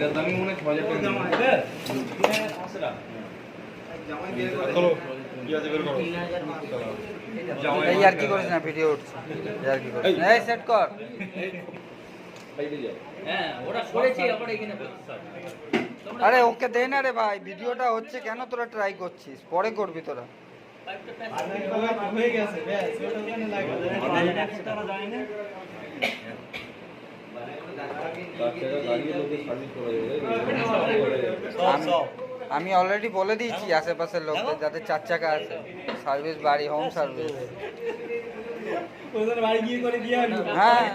এটার দামই মনে হয় 6000 টাকা। এই আর কি করিস না, ভিডিও উঠছে। আর কি করিস না, এই সেট কর। হ্যাঁ ওরা সরেছে আবার এখানে আরে ওকে দে না রে ভাই, ভিডিওটা হচ্ছে কেন তোরা ট্রাই করছিস? পরে করবি তোরা। হয়ে গেছে ব্যাস, ওটা ওখানে লাগা আমি অলরেডি বলে দিয়েছি আশেপাশের লোকদের যাদের 4 চাকা আছে, সার্ভিস বাড়ি, হোম সার্ভিস। ওদের বাড়ি গিয়ে করে দিয়ে আসবো। হ্যাঁ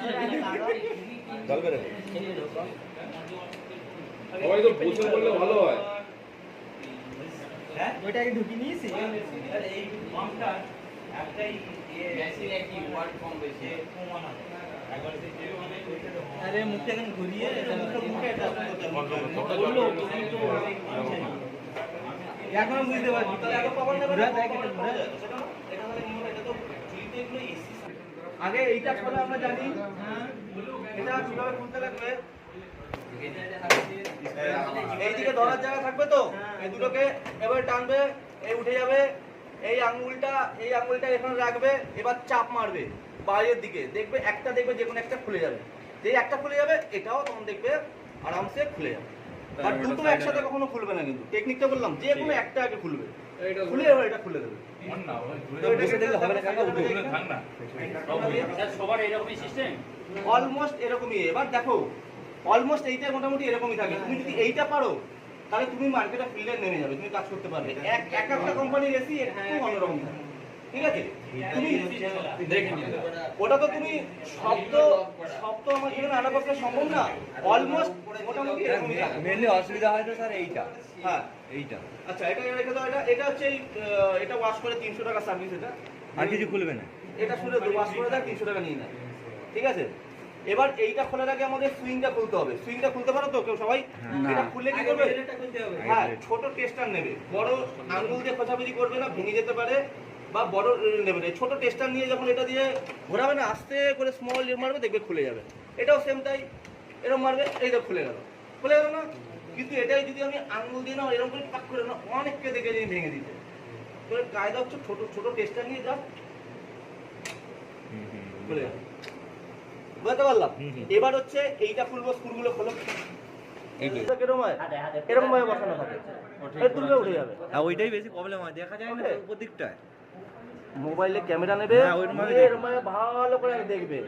সবাই তো বসে বললে ভালো হয়। হ্যাঁ ওইটাকে ঢুকি নিয়েছি। এই ফর্মটা একটাই মেশিন একই ওয়ার্ড ফর্ম বেশি কমানো একবার যে মানে আরে মুখটা এখন ঘুরিয়ে মুখে এটা বললো এখন বুঝতে পারছি। তাহলে এখন পাবো না ঘুরা দেখ এটা ঘুরা সেটা না এটা মানে এটা তো চুরিতে এগুলো এসি আগে এইটা খোলা আমরা জানি। এটা কিভাবে খুলতে লাগবে? এইদিকে ধরার জায়গা থাকবে তো, এই দুটোকে এবার টানবে, এই উঠে যাবে। এই আঙ্গুলটা এখানে রাখবে, এবার চাপ মারবে বাইরের দিকে, দেখবে একটা দেখবে যে কোনো একটা খুলে যাবে। যেই একটা খুলে যাবে এটাও তখন দেখবে আরামসে খুলে যাবে। আর দুটো একসাথে কখনো খুলবে না, কিন্তু টেকনিকটা বললাম, যে কোনো একটা আগে খুলবে, খুলে এবার এটা খুলে দেবে। সবার এরকমই সিস্টেম অলমোস্ট এরকমই। এবার দেখো অলমোস্ট এইটা মোটামুটি এরকমই থাকে। তুমি যদি এইটা পারো তাহলে তুমি মার্কেটে ফিল্ডে নেমে যাবে, তুমি কাজ করতে পারবে। একটা কোম্পানির এসি একটু অন্যরকম থাকে, ঠিক আছে? তুমি ওটা তো তুমি শব্দ আমার জন্য আনা পক্ষে সম্ভব না। অলমোস্ট মোটামুটি এরকমই থাকে। মেনলি অসুবিধা হয় তো স্যার এইটা, হ্যাঁ এইটা আচ্ছা, এটা রেখে দাও। এটা হচ্ছে এটা ওয়াশ করে 300 টাকা সার্ভিস। এটা আর কিছু খুলবে না। এটা শুনে ওয়াশ করে দেয় 300 টাকা নিয়ে নেয়, ঠিক আছে? এবার এইটা খোলার আগে আমাদের সুইংটা খুলতে হবে। সুইংটা খুলতে পারো তো কেউ সবাই? এটা খুললে কি করবে? হ্যাঁ, ছোট টেস্টার নেবে, বড় আঙ্গুল দিয়ে খোঁচাখুচি করবে না, ভেঙে যেতে পারে। বা বড় নেবে না, ছোট টেস্টার নিয়ে যখন এটা দিয়ে ঘোরাবে না, আস্তে করে স্মল মারবে, দেখবে খুলে যাবে। এটাও সেম তাই, এরকম মারবে, এইটা খুলে গেল না। কিন্তু এটাই যদি আমি আঙ্গুল দিয়ে না এরকম করে পাক করে না, অনেককে দেখে নিয়ে ভেঙে দিতে। তো কায়দা হচ্ছে ছোট টেস্টার নিয়ে যা খুলে যাবে। বুঝতে পারলাম? এবার হচ্ছে এইটা খুলবো, স্ক্রুগুলো খোলো। এরকম ভাবে বসানো থাকে, তুলবে উঠে যাবে। ওইটাই বেশি প্রবলেম হয়, দেখা যায় না উপর দিকটায়। মোবাইলে ক্যামেরা নেবে, এরকম ভাবে ভালো করে দেখবে।